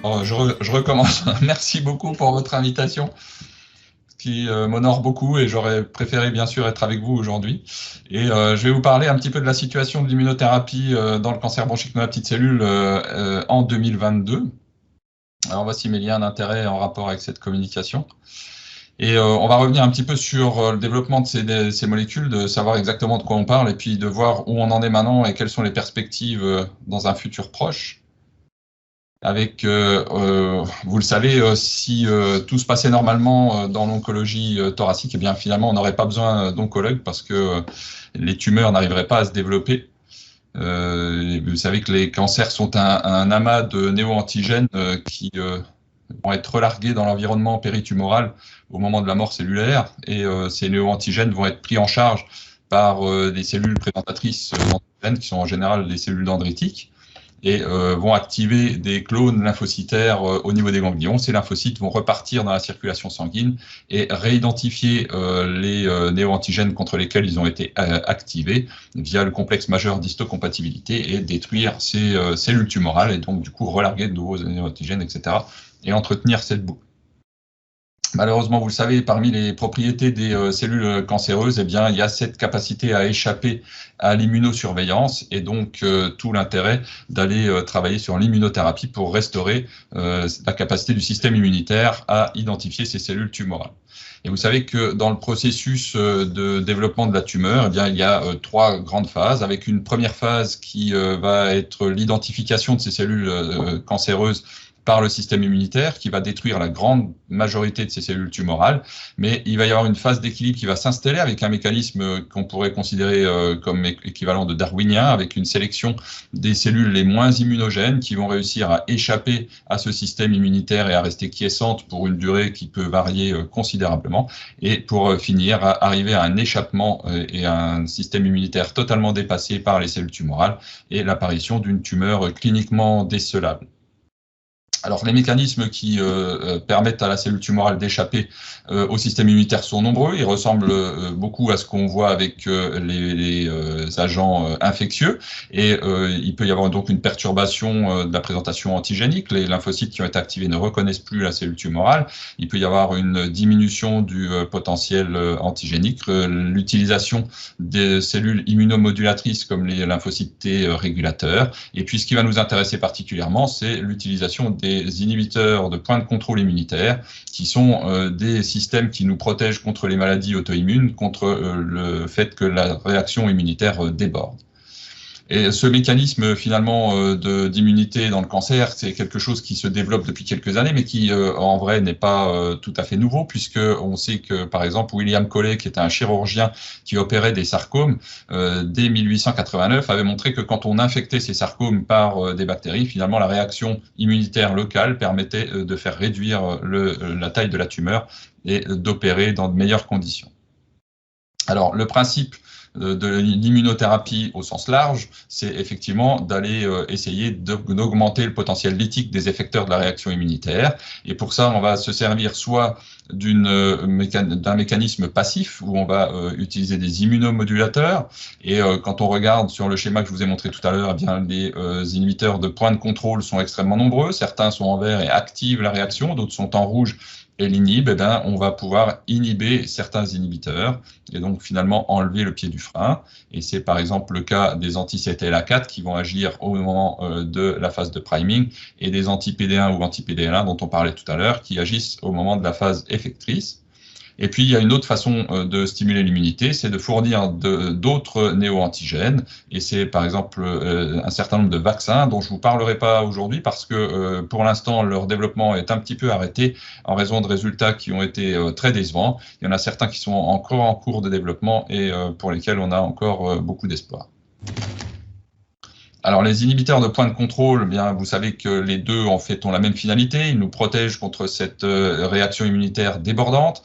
Alors, je recommence. Merci beaucoup pour votre invitation, qui m'honore beaucoup, et j'aurais préféré bien sûr être avec vous aujourd'hui. Et je vais vous parler un petit peu de la situation de l'immunothérapie dans le cancer bronchique non à petite cellule en 2022. Alors voici mes liens d'intérêt en rapport avec cette communication. Et on va revenir un petit peu sur le développement de ces molécules, de savoir exactement de quoi on parle, et puis de voir où on en est maintenant et quelles sont les perspectives dans un futur proche. Avec, vous le savez, si tout se passait normalement dans l'oncologie thoracique, eh bien finalement on n'aurait pas besoin d'oncologue parce que les tumeurs n'arriveraient pas à se développer. Vous savez que les cancers sont un amas de néo-antigènes qui vont être relargués dans l'environnement péritumoral au moment de la mort cellulaire, et ces néo-antigènes vont être pris en charge par des cellules présentatrices d'antigènes qui sont en général des cellules dendritiques, et vont activer des clones lymphocytaires au niveau des ganglions. Ces lymphocytes vont repartir dans la circulation sanguine et réidentifier les néo-antigènes contre lesquels ils ont été activés via le complexe majeur d'histocompatibilité, et détruire ces cellules tumorales, et donc du coup relarguer de nouveaux néo-antigènes, etc., et entretenir cette boucle. Malheureusement, vous le savez, parmi les propriétés des cellules cancéreuses, eh bien, il y a cette capacité à échapper à l'immunosurveillance, et donc tout l'intérêt d'aller travailler sur l'immunothérapie pour restaurer la capacité du système immunitaire à identifier ces cellules tumorales. Et vous savez que dans le processus de développement de la tumeur, eh bien, il y a trois grandes phases, avec une première phase qui va être l'identification de ces cellules cancéreuses par le système immunitaire, qui va détruire la grande majorité de ces cellules tumorales, mais il va y avoir une phase d'équilibre qui va s'installer avec un mécanisme qu'on pourrait considérer comme équivalent de darwinien, avec une sélection des cellules les moins immunogènes qui vont réussir à échapper à ce système immunitaire et à rester quiescentes pour une durée qui peut varier considérablement, et pour finir à arriver à un échappement et à un système immunitaire totalement dépassé par les cellules tumorales, et l'apparition d'une tumeur cliniquement décelable. Alors, les mécanismes qui permettent à la cellule tumorale d'échapper au système immunitaire sont nombreux. Ils ressemblent beaucoup à ce qu'on voit avec les agents infectieux. Et il peut y avoir donc une perturbation de la présentation antigénique. Les lymphocytes qui ont été activés ne reconnaissent plus la cellule tumorale. Il peut y avoir une diminution du potentiel antigénique, l'utilisation des cellules immunomodulatrices comme les lymphocytes T régulateurs. Et puis, ce qui va nous intéresser particulièrement, c'est l'utilisation des inhibiteurs de points de contrôle immunitaire, qui sont des systèmes qui nous protègent contre les maladies auto-immunes, contre le fait que la réaction immunitaire déborde. Et ce mécanisme finalement d'immunité dans le cancer, c'est quelque chose qui se développe depuis quelques années, mais qui en vrai n'est pas tout à fait nouveau, puisque on sait que par exemple William Coley, qui était un chirurgien qui opérait des sarcomes dès 1889, avait montré que quand on infectait ces sarcomes par des bactéries, finalement la réaction immunitaire locale permettait de faire réduire la taille de la tumeur et d'opérer dans de meilleures conditions. Alors le principe de l'immunothérapie au sens large, c'est effectivement d'aller essayer d'augmenter le potentiel lytique des effecteurs de la réaction immunitaire. Et pour ça, on va se servir soit d'un mécanisme passif, où on va utiliser des immunomodulateurs. Et quand on regarde sur le schéma que je vous ai montré tout à l'heure, eh bien les inhibiteurs de points de contrôle sont extrêmement nombreux. Certains sont en vert et activent la réaction, d'autres sont en rouge et l'inhibe. Eh bien, on va pouvoir inhiber certains inhibiteurs et donc finalement enlever le pied du frein. Et c'est par exemple le cas des anti-CTLA4 qui vont agir au moment de la phase de priming, et des anti-PD1 ou anti-PD-L1 dont on parlait tout à l'heure qui agissent au moment de la phase effectrice. Et puis, il y a une autre façon de stimuler l'immunité, c'est de fournir d'autres néo-antigènes. Et c'est par exemple un certain nombre de vaccins dont je ne vous parlerai pas aujourd'hui parce que pour l'instant, leur développement est un petit peu arrêté en raison de résultats qui ont été très décevants. Il y en a certains qui sont encore en cours de développement et pour lesquels on a encore beaucoup d'espoir. Alors, les inhibiteurs de points de contrôle, eh bien, vous savez que les deux, en fait, ont la même finalité. Ils nous protègent contre cette réaction immunitaire débordante.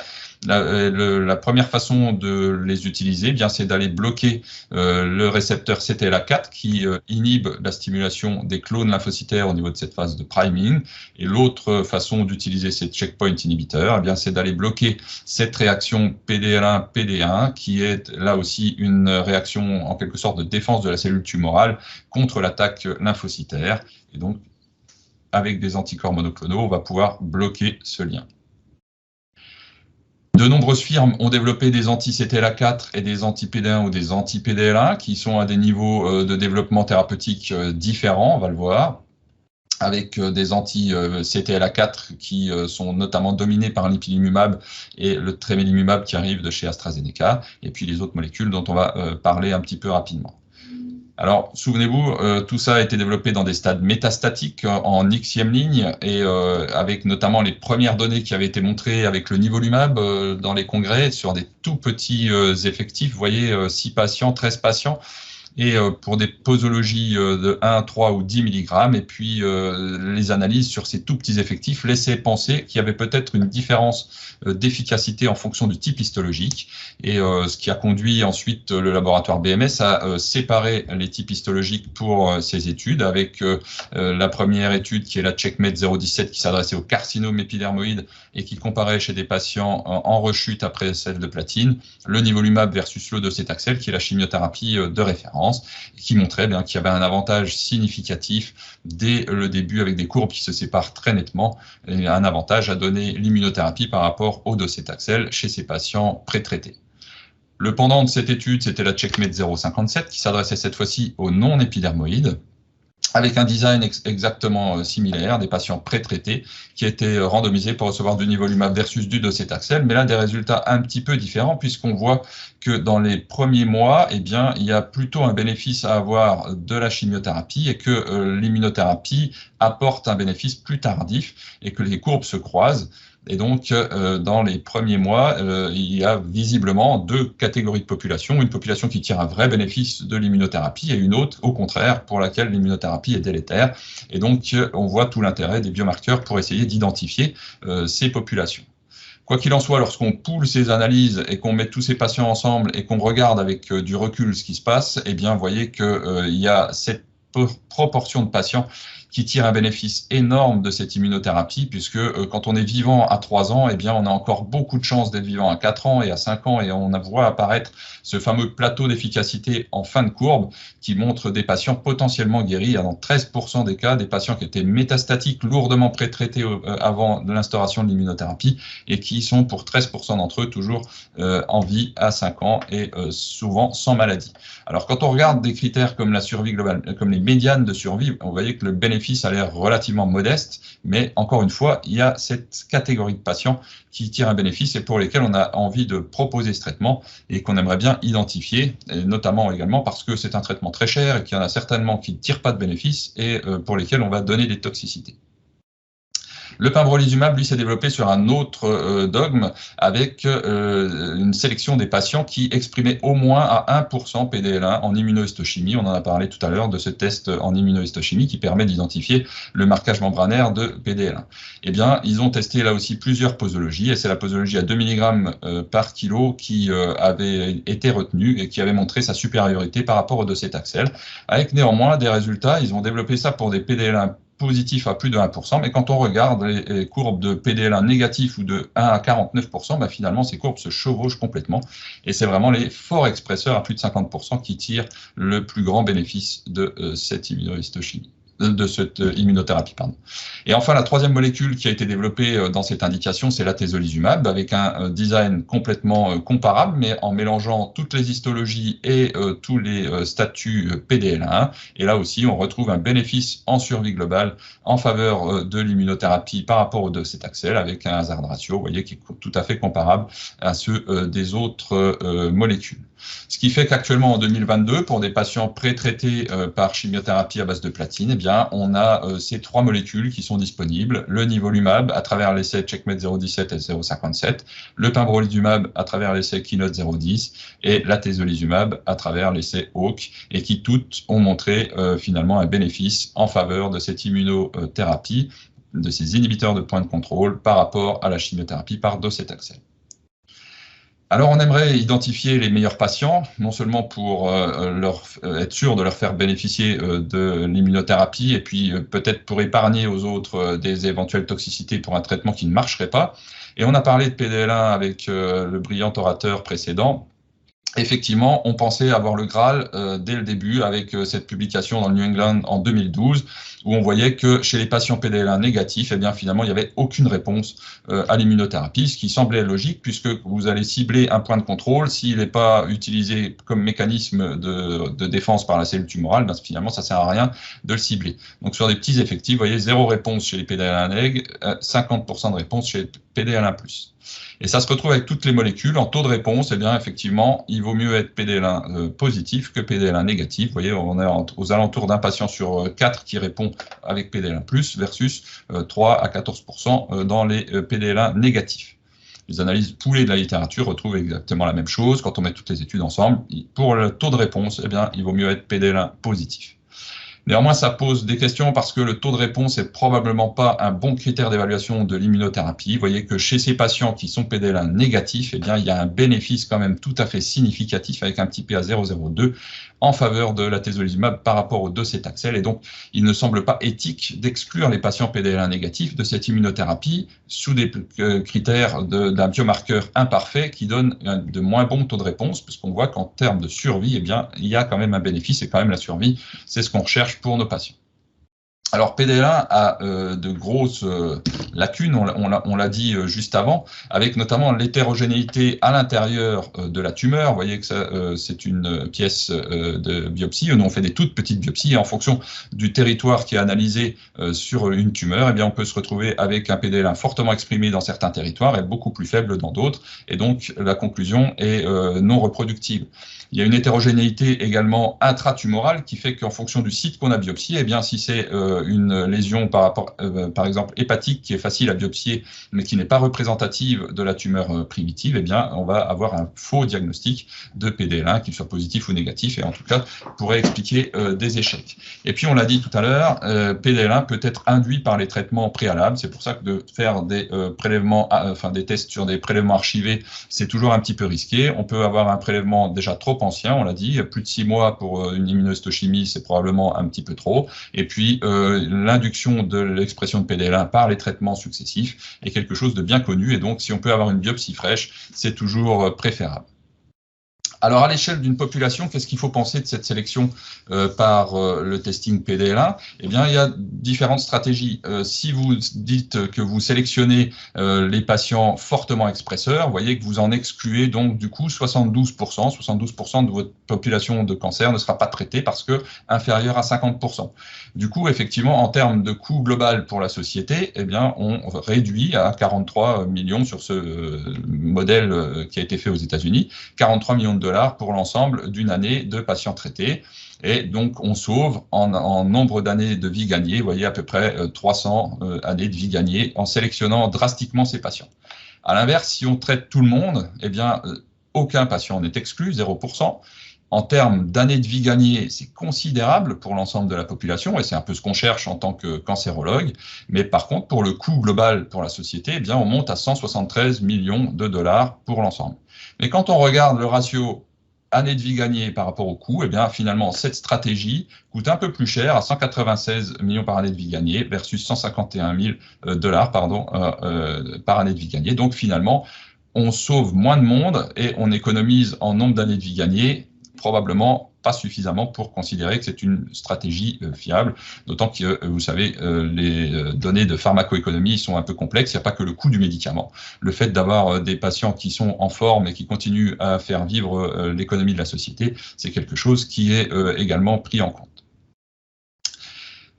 La première façon de les utiliser, eh bien, c'est d'aller bloquer le récepteur CTLA4 qui inhibe la stimulation des clones lymphocytaires au niveau de cette phase de priming. Et l'autre façon d'utiliser ces checkpoint inhibiteurs, eh bien, c'est d'aller bloquer cette réaction PDL1-PD1 qui est là aussi une réaction en quelque sorte de défense de la cellule tumorale contre l'attaque lymphocytaire. Et donc, avec des anticorps monoclonaux, on va pouvoir bloquer ce lien. De nombreuses firmes ont développé des anti-CTLA4 et des anti-PD1 ou des anti-PDL1 qui sont à des niveaux de développement thérapeutique différents, on va le voir, avec des anti-CTLA4 qui sont notamment dominés par l'ipilimumab et le tremelimumab qui arrive de chez AstraZeneca, et puis les autres molécules dont on va parler un petit peu rapidement. Alors, souvenez-vous, tout ça a été développé dans des stades métastatiques en Xème ligne et avec notamment les premières données qui avaient été montrées avec le nivolumab dans les congrès sur des tout petits effectifs, vous voyez, 6 patients, 13 patients, et pour des posologies de 1, 3 ou 10 mg, et puis les analyses sur ces tout petits effectifs laissaient penser qu'il y avait peut-être une différence d'efficacité en fonction du type histologique, et ce qui a conduit ensuite le laboratoire BMS à séparer les types histologiques pour ces études, avec la première étude qui est la CheckMate 017 qui s'adressait au carcinome épidermoïde et qui comparait chez des patients en rechute après sel de platine, le nivolumab versus le docetaxel qui est la chimiothérapie de référence, qui montrait bien qu'il y avait un avantage significatif dès le début avec des courbes qui se séparent très nettement, et un avantage à donner l'immunothérapie par rapport au docetaxel chez ces patients pré-traités. Le pendant de cette étude, c'était la CheckMate 057 qui s'adressait cette fois-ci aux non-épidermoïdes, avec un design exactement similaire, des patients pré-traités qui étaient randomisés pour recevoir du nivolumab versus du docetaxel, mais là des résultats un petit peu différents puisqu'on voit que dans les premiers mois, eh bien, il y a plutôt un bénéfice à avoir de la chimiothérapie et que l'immunothérapie apporte un bénéfice plus tardif et que les courbes se croisent. Et donc, dans les premiers mois, il y a visiblement 2 catégories de population. Une population qui tire un vrai bénéfice de l'immunothérapie et une autre, au contraire, pour laquelle l'immunothérapie est délétère. Et donc, on voit tout l'intérêt des biomarqueurs pour essayer d'identifier ces populations. Quoi qu'il en soit, lorsqu'on poule ces analyses et qu'on met tous ces patients ensemble et qu'on regarde avec du recul ce qui se passe, eh bien, vous voyez qu'il y a cette proportion de patients qui tirent un bénéfice énorme de cette immunothérapie, puisque quand on est vivant à 3 ans, eh bien, on a encore beaucoup de chances d'être vivant à 4 ans et à 5 ans, et on voit apparaître ce fameux plateau d'efficacité en fin de courbe qui montre des patients potentiellement guéris. Il y a dans 13% des cas des patients qui étaient métastatiques, lourdement pré-traités avant l'instauration de l'immunothérapie, et qui sont pour 13% d'entre eux toujours en vie à 5 ans et souvent sans maladie. Alors quand on regarde des critères comme la survie globale, comme les médianes de survie, on voyait que le bénéfice a l'air relativement modeste, mais encore une fois, il y a cette catégorie de patients qui tirent un bénéfice et pour lesquels on a envie de proposer ce traitement et qu'on aimerait bien identifier, et notamment également parce que c'est un traitement très cher et qu'il y en a certainement qui ne tirent pas de bénéfice et pour lesquels on va donner des toxicités. Le pembrolizumab, lui, s'est développé sur un autre dogme avec une sélection des patients qui exprimaient au moins à 1% PDL1 en immunohistochimie. On en a parlé tout à l'heure de ce test en immunohistochimie qui permet d'identifier le marquage membranaire de PDL1. Eh bien, ils ont testé là aussi plusieurs posologies et c'est la posologie à 2 mg par kilo qui avait été retenue et qui avait montré sa supériorité par rapport au docetaxel. Avec néanmoins des résultats, ils ont développé ça pour des PDL1 positif à plus de 1%, mais quand on regarde les courbes de PDL1 négatif ou de 1 à 49%, bah finalement ces courbes se chevauchent complètement et c'est vraiment les forts expresseurs à plus de 50% qui tirent le plus grand bénéfice de cette immunohistochimie. De cette immunothérapie, pardon. Et enfin, la troisième molécule qui a été développée dans cette indication, c'est l'atezolizumab, avec un design complètement comparable, mais en mélangeant toutes les histologies et tous les statuts PDL1. Et là aussi, on retrouve un bénéfice en survie globale en faveur de l'immunothérapie par rapport au docetaxel, avec un hazard ratio, vous voyez, qui est tout à fait comparable à ceux des autres molécules. Ce qui fait qu'actuellement en 2022, pour des patients pré-traités par chimiothérapie à base de platine, eh bien, on a ces 3 molécules qui sont disponibles, le nivolumab à travers l'essai CheckMate 017 et 057, le pembrolizumab à travers l'essai Keynote 010 et l'atezolizumab à travers l'essai HAWK, et qui toutes ont montré finalement un bénéfice en faveur de cette immunothérapie, de ces inhibiteurs de point de contrôle par rapport à la chimiothérapie par docetaxel. Alors, on aimerait identifier les meilleurs patients, non seulement pour être sûr de leur faire bénéficier de l'immunothérapie et puis peut-être pour épargner aux autres des éventuelles toxicités pour un traitement qui ne marcherait pas. Et on a parlé de PDL1 avec le brillant orateur précédent. effectivement, on pensait avoir le Graal dès le début avec cette publication dans le New England en 2012, où on voyait que chez les patients PDL1 négatifs, eh bien, finalement, il n'y avait aucune réponse à l'immunothérapie, ce qui semblait logique, puisque vous allez cibler un point de contrôle. S'il n'est pas utilisé comme mécanisme de défense par la cellule tumorale, ben, finalement, ça ne sert à rien de le cibler. Donc, sur des petits effectifs, vous voyez, 0 réponse chez les PDL1 neg, 50% de réponse chez les PDL1+. Et ça se retrouve avec toutes les molécules. En taux de réponse, eh bien, effectivement, il vaut mieux être PDL1 positif que PDL1 négatif. Vous voyez, on est aux alentours d'un patient sur 4 qui répond avec PDL1+, versus 3 à 14% dans les PDL1 négatifs. Les analyses poolées de la littérature retrouvent exactement la même chose. Quand on met toutes les études ensemble, pour le taux de réponse, eh bien, il vaut mieux être PDL1 positif. Néanmoins, ça pose des questions parce que le taux de réponse n'est probablement pas un bon critère d'évaluation de l'immunothérapie. Vous voyez que chez ces patients qui sont PDL1 négatifs, eh bien, il y a un bénéfice quand même tout à fait significatif avec un petit p à 0,02 en faveur de l'atezolizumab par rapport au docetaxel. Et donc, il ne semble pas éthique d'exclure les patients PDL1 négatifs de cette immunothérapie sous des critères d'un biomarqueur imparfait qui donne de moins bons taux de réponse, parce qu'on voit qu'en termes de survie, eh bien, il y a quand même un bénéfice, et quand même la survie, c'est ce qu'on recherche pour nos patients. Alors PDL1 a de grosses lacunes, on l'a dit juste avant, avec notamment l'hétérogénéité à l'intérieur de la tumeur. Vous voyez que c'est une pièce de biopsie, où on fait des toutes petites biopsies, et en fonction du territoire qui est analysé sur une tumeur, eh bien, on peut se retrouver avec un PDL1 fortement exprimé dans certains territoires et beaucoup plus faible dans d'autres, et donc la conclusion est non reproductible. Il y a une hétérogénéité également intratumorale qui fait qu'en fonction du site qu'on a biopsié, eh bien, si c'est une lésion par exemple hépatique qui est facile à biopsier mais qui n'est pas représentative de la tumeur primitive, eh bien, on va avoir un faux diagnostic de PDL1, qu'il soit positif ou négatif, et en tout cas pourrait expliquer des échecs. Et puis on l'a dit tout à l'heure, PDL1 peut être induit par les traitements préalables. C'est pour ça que de faire des prélèvements, des tests sur des prélèvements archivés, c'est toujours un petit peu risqué. On peut avoir un prélèvement déjà trop ancien, on l'a dit, plus de 6 mois pour une immunohistochimie, c'est probablement un petit peu trop. Et puis l'induction de l'expression de PDL1 par les traitements successifs est quelque chose de bien connu, et donc si on peut avoir une biopsie fraîche, c'est toujours préférable. Alors, à l'échelle d'une population, qu'est-ce qu'il faut penser de cette sélection par le testing PDL1? Eh bien, il y a différentes stratégies. Si vous dites que vous sélectionnez les patients fortement expresseurs, vous voyez que vous en excluez donc du coup 72%. 72% de votre population de cancer ne sera pas traitée parce que inférieure à 50%. Du coup, effectivement, en termes de coût global pour la société, eh bien, on réduit à 43 millions sur ce modèle qui a été fait aux États-Unis, 43 millions de dollars pour l'ensemble d'une année de patients traités. Et donc, on sauve en nombre d'années de vie gagnées, vous voyez, à peu près 300 années de vie gagnées en sélectionnant drastiquement ces patients. À l'inverse, si on traite tout le monde, eh bien, aucun patient n'est exclu, 0%. En termes d'années de vie gagnées, c'est considérable pour l'ensemble de la population, et c'est un peu ce qu'on cherche en tant que cancérologue. Mais par contre, pour le coût global pour la société, eh bien, on monte à 173 millions de dollars pour l'ensemble. Mais quand on regarde le ratio année de vie gagnée par rapport au coût, eh bien, finalement, cette stratégie coûte un peu plus cher, à 196 millions par année de vie gagnée versus 151 000 dollars par année de vie gagnée. Donc, finalement, on sauve moins de monde et on économise en nombre d'années de vie gagnées, probablement pas suffisamment pour considérer que c'est une stratégie fiable, d'autant que, vous savez, les données de pharmacoéconomie sont un peu complexes. Il n'y a pas que le coût du médicament. Le fait d'avoir des patients qui sont en forme et qui continuent à faire vivre l'économie de la société, c'est quelque chose qui est également pris en compte.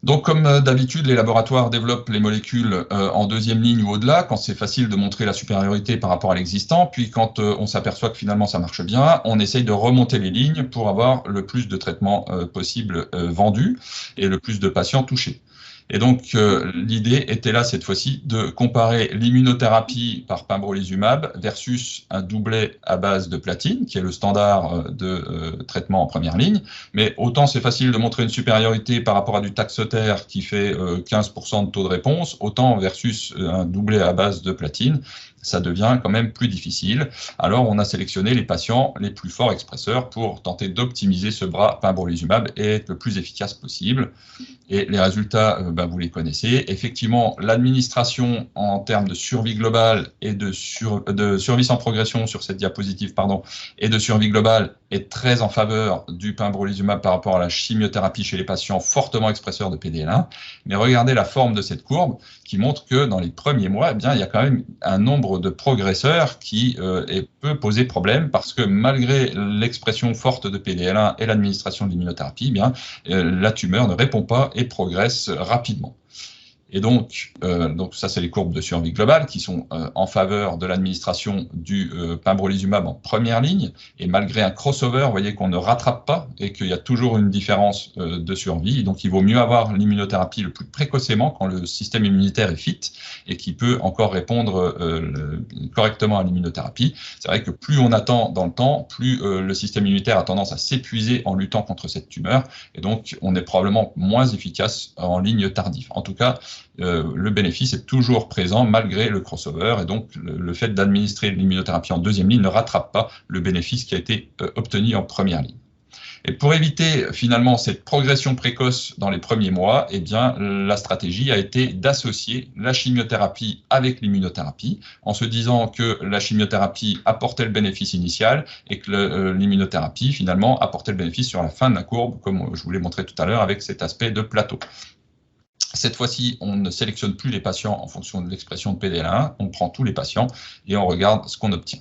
Donc, comme d'habitude, les laboratoires développent les molécules en deuxième ligne ou au-delà, quand c'est facile de montrer la supériorité par rapport à l'existant. Puis, quand on s'aperçoit que finalement ça marche bien, on essaye de remonter les lignes pour avoir le plus de traitements possibles vendus et le plus de patients touchés. Et donc, l'idée était là, cette fois-ci, de comparer l'immunothérapie par pembrolizumab versus un doublet à base de platine, qui est le standard de traitement en première ligne. Mais autant c'est facile de montrer une supériorité par rapport à du Taxotere qui fait 15% de taux de réponse, autant versus un doublet à base de platine, ça devient quand même plus difficile. Alors, on a sélectionné les patients les plus forts expresseurs pour tenter d'optimiser ce bras pembrolizumab et être le plus efficace possible. Et les résultats, vous les connaissez. Effectivement, l'administration en termes de survie globale et de survie sans progression sur cette diapositive, et de survie globale est très en faveur du pembrolizumab par rapport à la chimiothérapie chez les patients fortement expresseurs de PDL1. Mais regardez la forme de cette courbe qui montre que dans les premiers mois, il y a quand même un nombre de progresseurs qui peut poser problème parce que malgré l'expression forte de PDL1 et l'administration de l'immunothérapie, la tumeur ne répond pas et progresse rapidement. Et donc ça, c'est les courbes de survie globale qui sont en faveur de l'administration du pembrolizumab en première ligne. Et malgré un crossover, vous voyez qu'on ne rattrape pas et qu'il y a toujours une différence de survie. Donc, il vaut mieux avoir l'immunothérapie le plus précocement quand le système immunitaire est fit et qui peut encore répondre correctement à l'immunothérapie. C'est vrai que plus on attend dans le temps, plus le système immunitaire a tendance à s'épuiser en luttant contre cette tumeur. Et donc, on est probablement moins efficace en ligne tardive. En tout cas, le bénéfice est toujours présent malgré le crossover et donc le fait d'administrer l'immunothérapie en deuxième ligne ne rattrape pas le bénéfice qui a été obtenu en première ligne. Et pour éviter finalement cette progression précoce dans les premiers mois, la stratégie a été d'associer la chimiothérapie avec l'immunothérapie en se disant que la chimiothérapie apportait le bénéfice initial et que l'immunothérapie finalement apportait le bénéfice sur la fin de la courbe, comme je vous l'ai montré tout à l'heure avec cet aspect de plateau. Cette fois-ci, on ne sélectionne plus les patients en fonction de l'expression de PDL1, on prend tous les patients et on regarde ce qu'on obtient.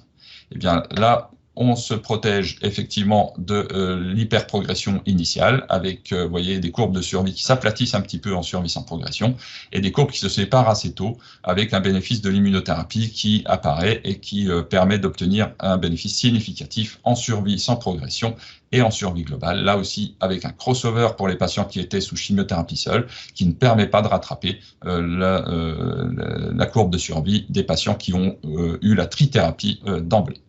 Là, on se protège effectivement de l'hyperprogression initiale avec, vous voyez, des courbes de survie qui s'aplatissent un petit peu en survie sans progression et des courbes qui se séparent assez tôt avec un bénéfice de l'immunothérapie qui apparaît et qui permet d'obtenir un bénéfice significatif en survie sans progression et en survie globale, là aussi avec un crossover pour les patients qui étaient sous chimiothérapie seule, qui ne permet pas de rattraper la courbe de survie des patients qui ont eu la trithérapie d'emblée.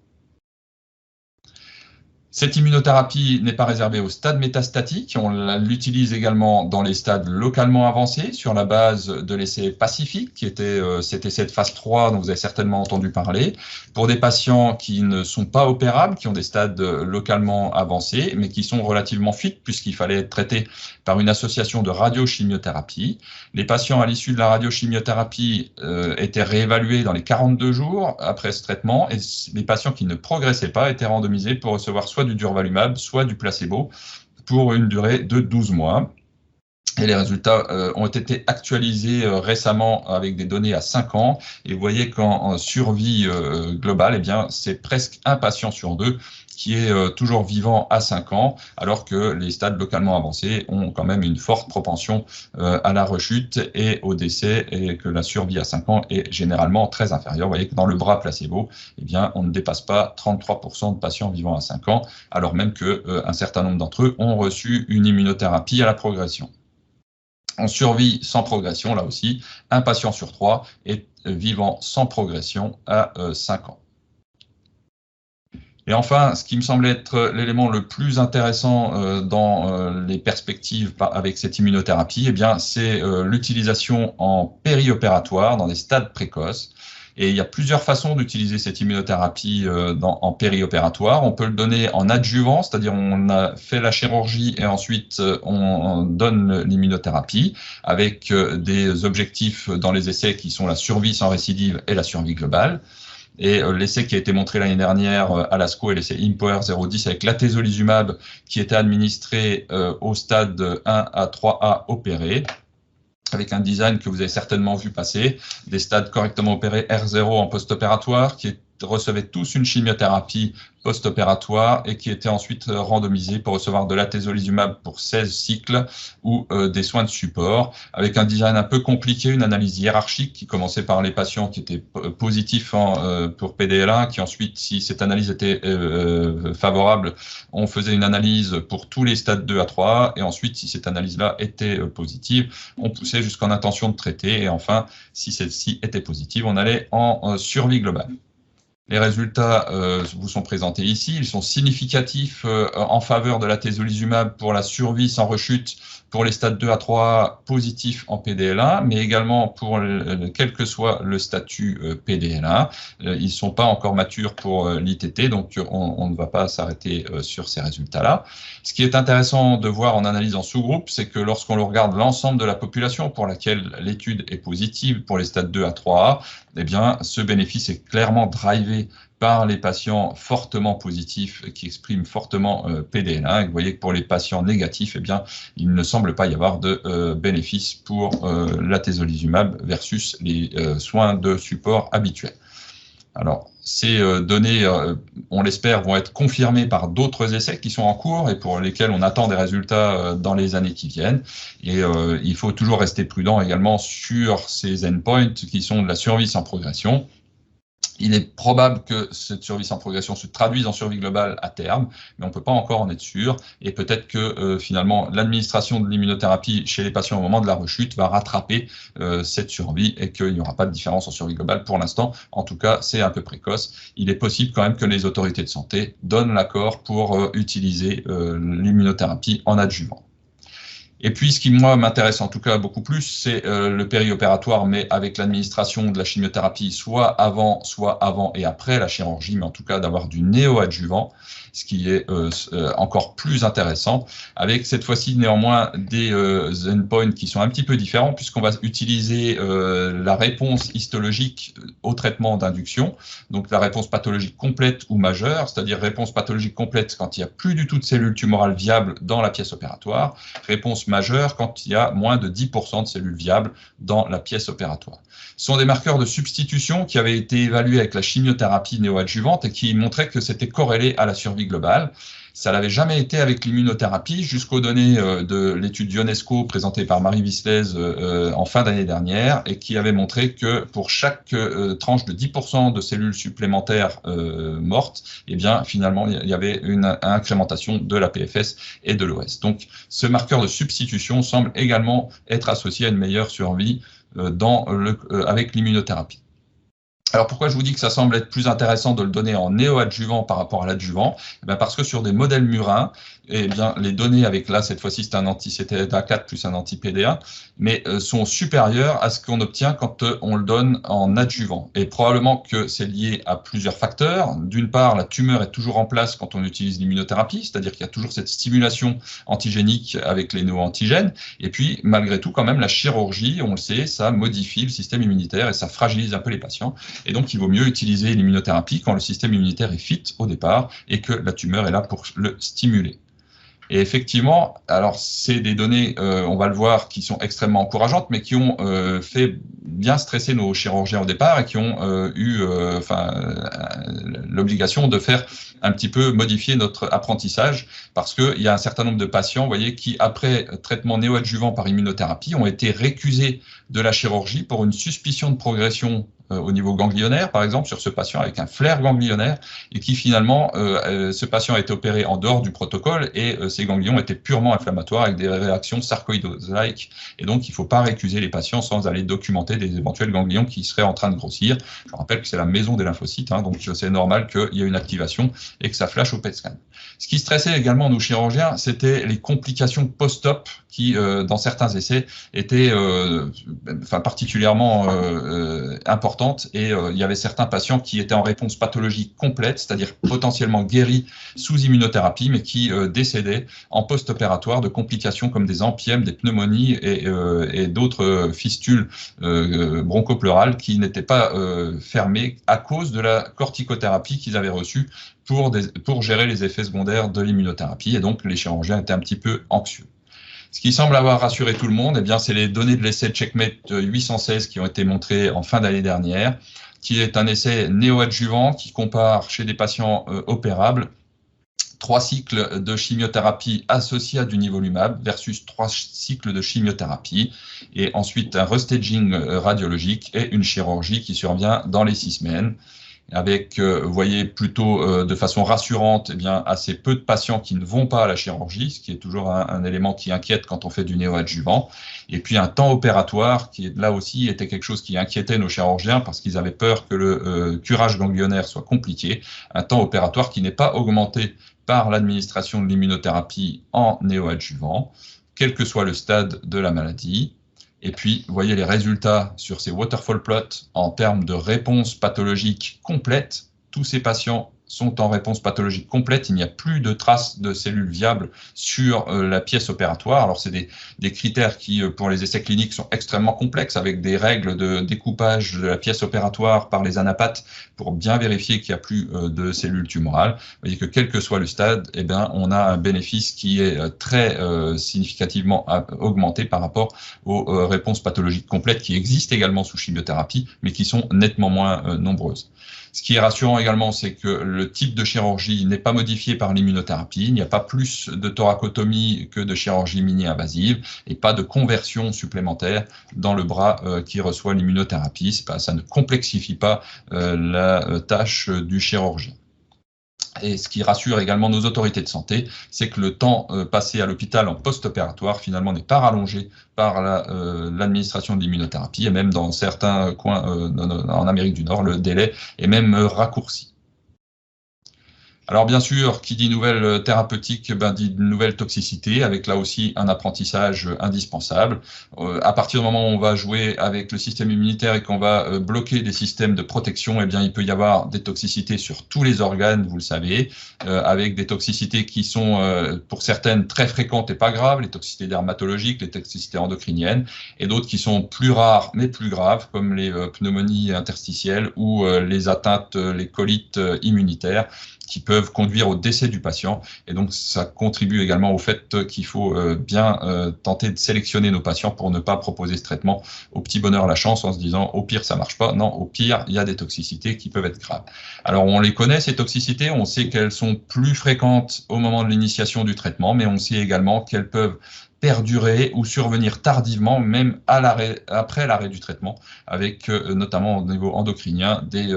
Cette immunothérapie n'est pas réservée au stade métastatique, on l'utilise également dans les stades localement avancés sur la base de l'essai Pacifique, qui était cet essai de phase 3 dont vous avez certainement entendu parler, pour des patients qui ne sont pas opérables, qui ont des stades localement avancés, mais qui sont relativement fit puisqu'il fallait être traités par une association de radiochimiothérapie. Les patients à l'issue de la radiochimiothérapie étaient réévalués dans les 42 jours après ce traitement et les patients qui ne progressaient pas étaient randomisés pour recevoir soit du durvalumab, soit du placebo pour une durée de 12 mois. Et les résultats ont été actualisés récemment avec des données à 5 ans. Et vous voyez qu'en survie globale, c'est presque un patient sur deux qui est toujours vivant à 5 ans, alors que les stades localement avancés ont quand même une forte propension à la rechute et au décès, et que la survie à 5 ans est généralement très inférieure. Vous voyez que dans le bras placebo, on ne dépasse pas 33% de patients vivant à 5 ans, alors même qu'un certain nombre d'entre eux ont reçu une immunothérapie à la progression. En survie sans progression, là aussi, un patient sur 3 est vivant sans progression à 5 ans. Et enfin, ce qui me semble être l'élément le plus intéressant dans les perspectives avec cette immunothérapie, c'est l'utilisation en périopératoire, dans des stades précoces. Et il y a plusieurs façons d'utiliser cette immunothérapie en périopératoire. On peut le donner en adjuvant, c'est-à-dire on a fait la chirurgie et ensuite on donne l'immunothérapie avec des objectifs dans les essais qui sont la survie sans récidive et la survie globale. Et l'essai qui a été montré l'année dernière à l'ASCO est l'essai IMpower 010 avec l'atezolizumab qui était administré au stade 1 à 3A opéré, avec un design que vous avez certainement vu passer, des stades correctement opérés R0 en post-opératoire, qui recevaient tous une chimiothérapie post-opératoire et qui étaient ensuite randomisés pour recevoir de l'atezolizumab pour 16 cycles ou des soins de support, avec un design un peu compliqué, une analyse hiérarchique qui commençait par les patients qui étaient positifs pour PDL1, qui ensuite, si cette analyse était favorable, on faisait une analyse pour tous les stades 2 à 3, et ensuite, si cette analyse-là était positive, on poussait jusqu'en intention de traiter, et enfin, si celle-ci était positive, on allait en survie globale. Les résultats vous sont présentés ici. Ils sont significatifs en faveur de l'atezolizumab pour la survie sans rechute pour les stades 2 à 3 positifs en PDL1, mais également pour quel que soit le statut PDL1. Ils ne sont pas encore matures pour l'ITT, donc on ne va pas s'arrêter sur ces résultats-là. Ce qui est intéressant de voir en analyse en sous-groupe, c'est que lorsqu'on regarde l'ensemble de la population pour laquelle l'étude est positive pour les stades 2 à 3A, eh bien, ce bénéfice est clairement drivé par les patients fortement positifs qui expriment fortement PDL1. Et vous voyez que pour les patients négatifs, eh bien, il ne semble pas y avoir de bénéfice pour l'atezolizumab versus les soins de support habituels. Alors, ces données, on l'espère, vont être confirmées par d'autres essais qui sont en cours et pour lesquels on attend des résultats dans les années qui viennent. Et il faut toujours rester prudent également sur ces endpoints qui sont de la survie sans progression. Il est probable que cette survie sans progression se traduise en survie globale à terme, mais on ne peut pas encore en être sûr. Et peut-être que finalement, l'administration de l'immunothérapie chez les patients au moment de la rechute va rattraper cette survie et qu'il n'y aura pas de différence en survie globale pour l'instant. En tout cas, c'est un peu précoce. Il est possible quand même que les autorités de santé donnent l'accord pour utiliser l'immunothérapie en adjuvant. Et puis, ce qui, moi, m'intéresse en tout cas beaucoup plus, c'est le périopératoire, mais avec l'administration de la chimiothérapie, soit avant et après la chirurgie, mais en tout cas d'avoir du néoadjuvant, ce qui est encore plus intéressant, avec cette fois-ci néanmoins des endpoints qui sont un petit peu différents, puisqu'on va utiliser la réponse histologique au traitement d'induction, donc la réponse pathologique complète ou majeure, c'est-à-dire réponse pathologique complète quand il n'y a plus du tout de cellules tumorales viables dans la pièce opératoire, réponse majeure quand il y a moins de 10% de cellules viables dans la pièce opératoire. Ce sont des marqueurs de substitution qui avaient été évalués avec la chimiothérapie néoadjuvante et qui montraient que c'était corrélé à la survie globale. Ça n'avait jamais été avec l'immunothérapie jusqu'aux données de l'étude Ionesco présentée par Marie Wisslez en fin d'année dernière et qui avait montré que pour chaque tranche de 10% de cellules supplémentaires mortes, eh bien finalement il y avait une incrémentation de la PFS et de l'OS. Donc ce marqueur de substitution semble également être associé à une meilleure survie avec l'immunothérapie. Alors pourquoi je vous dis que ça semble être plus intéressant de le donner en néoadjuvant par rapport à l'adjuvant? Parce que sur des modèles murins, eh bien, les données avec là, cette fois-ci, c'est un anti-CTLA4 plus un anti-PD1, mais sont supérieures à ce qu'on obtient quand on le donne en adjuvant. Et probablement que c'est lié à plusieurs facteurs. D'une part, la tumeur est toujours en place quand on utilise l'immunothérapie, c'est-à-dire qu'il y a toujours cette stimulation antigénique avec les néo-antigènes. Et puis, malgré tout, quand même, la chirurgie, on le sait, ça modifie le système immunitaire et ça fragilise un peu les patients. Et donc, il vaut mieux utiliser l'immunothérapie quand le système immunitaire est fit au départ et que la tumeur est là pour le stimuler. Et effectivement, alors c'est des données, on va le voir, qui sont extrêmement encourageantes, mais qui ont fait bien stresser nos chirurgiens au départ et qui ont eu l'obligation de faire un petit peu modifier notre apprentissage, parce qu'il y a un certain nombre de patients, vous voyez, qui après traitement néoadjuvant par immunothérapie ont été récusés de la chirurgie pour une suspicion de progression au niveau ganglionnaire, par exemple, sur ce patient avec un flair ganglionnaire, et qui finalement, ce patient a été opéré en dehors du protocole, et ces ganglions étaient purement inflammatoires avec des réactions sarcoïdose-like, et donc il ne faut pas récuser les patients sans aller documenter des éventuels ganglions qui seraient en train de grossir. Je rappelle que c'est la maison des lymphocytes, hein, donc c'est normal qu'il y ait une activation et que ça flash au PET scan. Ce qui stressait également nos chirurgiens, c'était les complications post-op qui, dans certains essais, étaient particulièrement importantes, et il y avait certains patients qui étaient en réponse pathologique complète, c'est-à-dire potentiellement guéris sous immunothérapie, mais qui décédaient en post-opératoire de complications comme des empyèmes, des pneumonies et d'autres fistules bronchopleurales qui n'étaient pas fermées à cause de la corticothérapie qu'ils avaient reçue pour gérer les effets secondaires de l'immunothérapie, et donc les chirurgiens étaient un petit peu anxieux. Ce qui semble avoir rassuré tout le monde, eh bien, c'est les données de l'essai Checkmate 816 qui ont été montrées en fin d'année dernière, qui est un essai néoadjuvant qui compare chez des patients opérables 3 cycles de chimiothérapie associés à du nivolumab versus 3 cycles de chimiothérapie, et ensuite un restaging radiologique et une chirurgie qui survient dans les 6 semaines. avec, vous voyez, plutôt de façon rassurante, eh bien, assez peu de patients qui ne vont pas à la chirurgie, ce qui est toujours un élément qui inquiète quand on fait du néoadjuvant. Et puis un temps opératoire qui, là aussi, était quelque chose qui inquiétait nos chirurgiens parce qu'ils avaient peur que le curage ganglionnaire soit compliqué. Un temps opératoire qui n'est pas augmenté par l'administration de l'immunothérapie en néoadjuvant, quel que soit le stade de la maladie. Et puis, vous voyez les résultats sur ces waterfall plots en termes de réponse pathologique complète. Tous ces patients sont en réponse pathologique complète. Il n'y a plus de traces de cellules viables sur la pièce opératoire. Alors, c'est des critères qui, pour les essais cliniques, sont extrêmement complexes, avec des règles de découpage de la pièce opératoire par les anapathes pour bien vérifier qu'il n'y a plus de cellules tumorales. Vous voyez que quel que soit le stade, eh bien, on a un bénéfice qui est très significativement augmenté par rapport aux réponses pathologiques complètes qui existent également sous chimiothérapie, mais qui sont nettement moins nombreuses. Ce qui est rassurant également, c'est que le type de chirurgie n'est pas modifié par l'immunothérapie. Il n'y a pas plus de thoracotomie que de chirurgie mini-invasive et pas de conversion supplémentaire dans le bras qui reçoit l'immunothérapie. Ça ne complexifie pas la tâche du chirurgien. Et ce qui rassure également nos autorités de santé, c'est que le temps passé à l'hôpital en post-opératoire, finalement, n'est pas rallongé par l'administration de l'immunothérapie, et même dans certains coins en Amérique du Nord, le délai est même raccourci. Alors bien sûr, qui dit nouvelle thérapeutique, dit nouvelle toxicité, avec là aussi un apprentissage indispensable. À partir du moment où on va jouer avec le système immunitaire et qu'on va bloquer des systèmes de protection, eh bien il peut y avoir des toxicités sur tous les organes, vous le savez, avec des toxicités qui sont pour certaines très fréquentes et pas graves, les toxicités dermatologiques, les toxicités endocriniennes, et d'autres qui sont plus rares mais plus graves, comme les pneumonies interstitielles ou les atteintes, les colites immunitaires, qui peuvent conduire au décès du patient. Et donc, ça contribue également au fait qu'il faut bien tenter de sélectionner nos patients pour ne pas proposer ce traitement au petit bonheur la chance en se disant au pire, ça marche pas. Non, au pire, il y a des toxicités qui peuvent être graves. Alors, on les connaît, ces toxicités. On sait qu'elles sont plus fréquentes au moment de l'initiation du traitement, mais on sait également qu'elles peuvent perdurer ou survenir tardivement, même après l'arrêt du traitement, avec notamment au niveau endocrinien des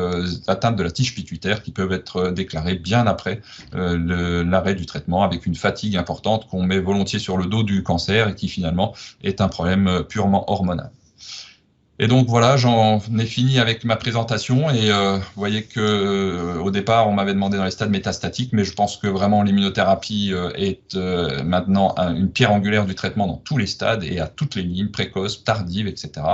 atteintes de la tige pituitaire qui peuvent être déclarées bien après l'arrêt du traitement, avec une fatigue importante qu'on met volontiers sur le dos du cancer et qui finalement est un problème purement hormonal. Et donc voilà, j'en ai fini avec ma présentation et vous voyez que au départ on m'avait demandé dans les stades métastatiques, mais je pense que vraiment l'immunothérapie est maintenant une pierre angulaire du traitement dans tous les stades et à toutes les lignes, précoces, tardives, etc.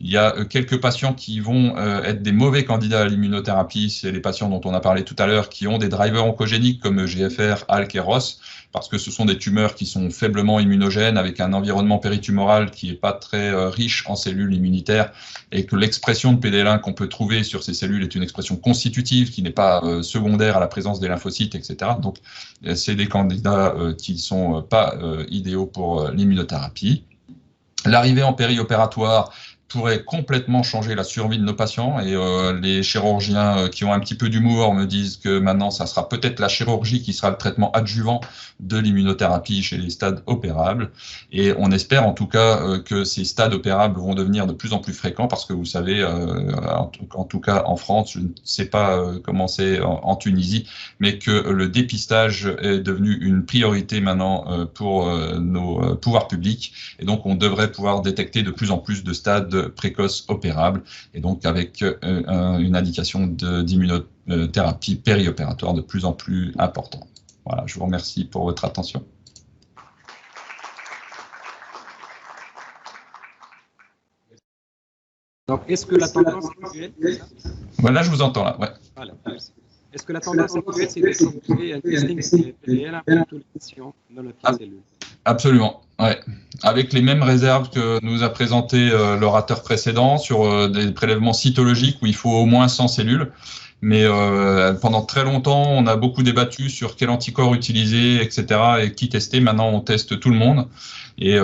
Il y a quelques patients qui vont être des mauvais candidats à l'immunothérapie, c'est les patients dont on a parlé tout à l'heure qui ont des drivers oncogéniques comme GFR, ALK et ROS, parce que ce sont des tumeurs qui sont faiblement immunogènes avec un environnement péritumoral qui n'est pas très riche en cellules immunitaires et que l'expression de PD-L1 qu'on peut trouver sur ces cellules est une expression constitutive qui n'est pas secondaire à la présence des lymphocytes, etc. Donc, c'est des candidats qui ne sont pas idéaux pour l'immunothérapie. L'arrivée en périopératoire pourrait complètement changer la survie de nos patients et les chirurgiens qui ont un petit peu d'humour me disent que maintenant ça sera peut-être la chirurgie qui sera le traitement adjuvant de l'immunothérapie chez les stades opérables et on espère en tout cas que ces stades opérables vont devenir de plus en plus fréquents parce que vous savez, en tout cas en France, je ne sais pas comment c'est en Tunisie, mais que le dépistage est devenu une priorité maintenant pour nos pouvoirs publics et donc on devrait pouvoir détecter de plus en plus de stades précoce opérable et donc avec une indication d'immunothérapie périopératoire de plus en plus importante. Voilà, je vous remercie pour votre attention. Donc, est-ce que la tendance actuelle... Voilà, je vous entends là, ouais. Voilà. Est-ce que la tendance actuelle, c'est de trouver un testing PDL pour toutes les patients dans notre cellule? Absolument, ouais. Avec les mêmes réserves que nous a présenté l'orateur précédent sur des prélèvements cytologiques où il faut au moins 100 cellules. Mais pendant très longtemps, on a beaucoup débattu sur quel anticorps utiliser, etc. et qui tester. Maintenant, on teste tout le monde. Et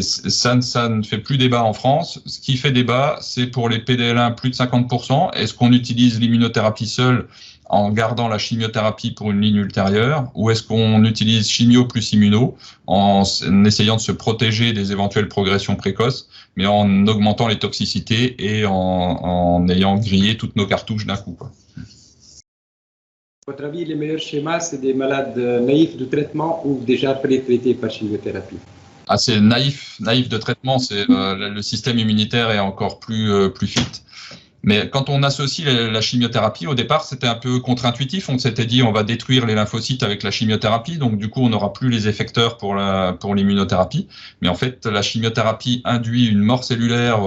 ça ne fait plus débat en France. Ce qui fait débat, c'est pour les PDL1 plus de 50%. Est-ce qu'on utilise l'immunothérapie seule en gardant la chimiothérapie pour une ligne ultérieure, ou est-ce qu'on utilise chimio plus immuno en essayant de se protéger des éventuelles progressions précoces, mais en augmentant les toxicités et en ayant grillé toutes nos cartouches d'un coup, quoi. À votre avis, les meilleurs schémas, c'est des malades naïfs de traitement ou déjà pré-traités par chimiothérapie? Ah, c'est naïf de traitement, c'est le système immunitaire est encore plus fit. Mais quand on associe la chimiothérapie, au départ, c'était un peu contre-intuitif. On s'était dit, on va détruire les lymphocytes avec la chimiothérapie, donc du coup, on n'aura plus les effecteurs pour l'immunothérapie. Mais en fait, la chimiothérapie induit une mort cellulaire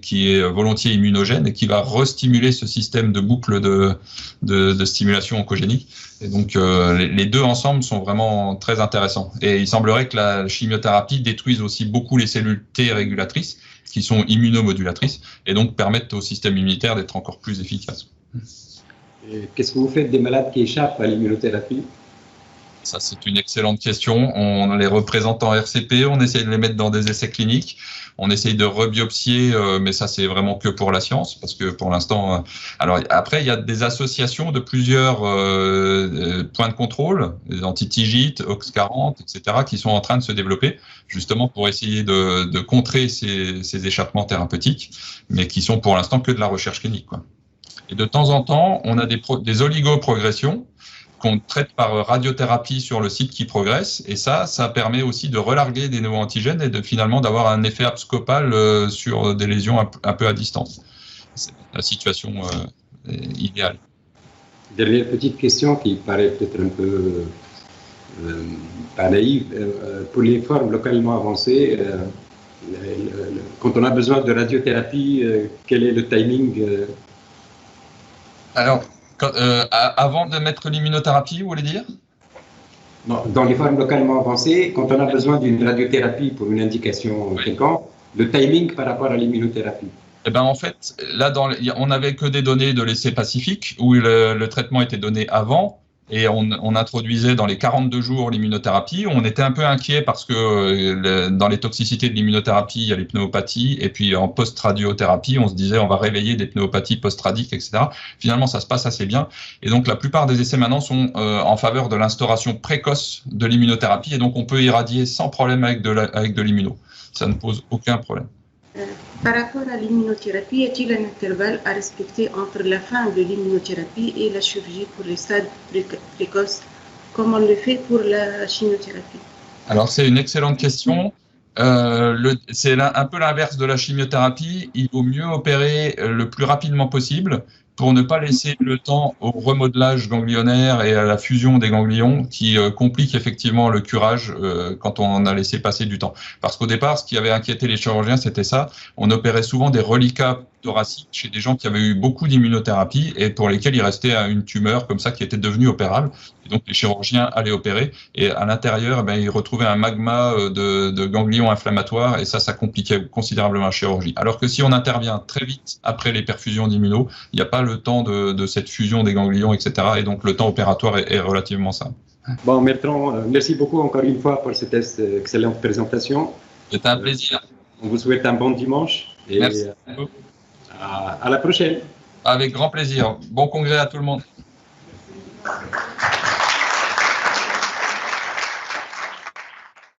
qui est volontiers immunogène et qui va restimuler ce système de boucle de stimulation oncogénique. Et donc, les deux ensemble sont vraiment très intéressants. Et il semblerait que la chimiothérapie détruise aussi beaucoup les cellules T régulatrices, qui sont immunomodulatrices, et donc permettent au système immunitaire d'être encore plus efficace. Qu'est-ce que vous faites des malades qui échappent à l'immunothérapie? Ça, c'est une excellente question. On les représente en RCP, on essaye de les mettre dans des essais cliniques, on essaye de rebiopsier, mais ça, c'est vraiment que pour la science, parce que pour l'instant... alors après, il y a des associations de plusieurs points de contrôle, les anti-TIGIT, OX40, etc., qui sont en train de se développer, justement pour essayer de contrer ces échappements thérapeutiques, mais qui sont pour l'instant que de la recherche clinique, quoi. Et de temps en temps, on a des oligoprogressions qu'on traite par radiothérapie sur le site qui progresse, et ça permet aussi de relarguer des néo-antigènes et finalement d'avoir un effet abscopal sur des lésions un peu à distance. C'est la situation idéale. Dernière petite question qui paraît peut-être un peu pas naïve. Pour les formes localement avancées, quand on a besoin de radiothérapie, quel est le timing? Alors, avant de mettre l'immunothérapie, vous voulez dire? Non, dans les formes localement avancées, quand on a besoin d'une radiothérapie pour une indication quelconque, le timing par rapport à l'immunothérapie. Eh ben, en fait, là, on n'avait que des données de l'essai Pacifique où le traitement était donné avant. Et on introduisait dans les 42 jours l'immunothérapie. On était un peu inquiet parce que dans les toxicités de l'immunothérapie, il y a les pnéopathies. Et puis en post-radiothérapie, on se disait on va réveiller des pnéopathies post-radiques, etc. Finalement, ça se passe assez bien. Et donc la plupart des essais maintenant sont en faveur de l'instauration précoce de l'immunothérapie. Et donc on peut irradier sans problème avec de l'immuno. Ça ne pose aucun problème. Par rapport à l'immunothérapie, y a-t-il un intervalle à respecter entre la fin de l'immunothérapie et la chirurgie pour les stades précoces, comme on le fait pour la chimiothérapie? Alors, c'est une excellente question. C'est un peu l'inverse de la chimiothérapie. Il vaut mieux opérer le plus rapidement possible pour ne pas laisser le temps au remodelage ganglionnaire et à la fusion des ganglions qui complique effectivement le curage quand on a laissé passer du temps. Parce qu'au départ, ce qui avait inquiété les chirurgiens, c'était ça. On opérait souvent des reliquats thoraciques chez des gens qui avaient eu beaucoup d'immunothérapie et pour lesquels il restait une tumeur comme ça qui était devenue opérable. Et donc les chirurgiens allaient opérer et à l'intérieur, ils retrouvaient un magma de ganglions inflammatoires et ça compliquait considérablement la chirurgie. Alors que si on intervient très vite après les perfusions d'immuno, il n'y a pas le temps de cette fusion des ganglions, etc. Et donc le temps opératoire est relativement simple. Bon, Bertrand, merci beaucoup encore une fois pour cette excellente présentation. C'était un plaisir. On vous souhaite un bon dimanche et merci. À la prochaine. Avec grand plaisir. Bon congrès à tout le monde.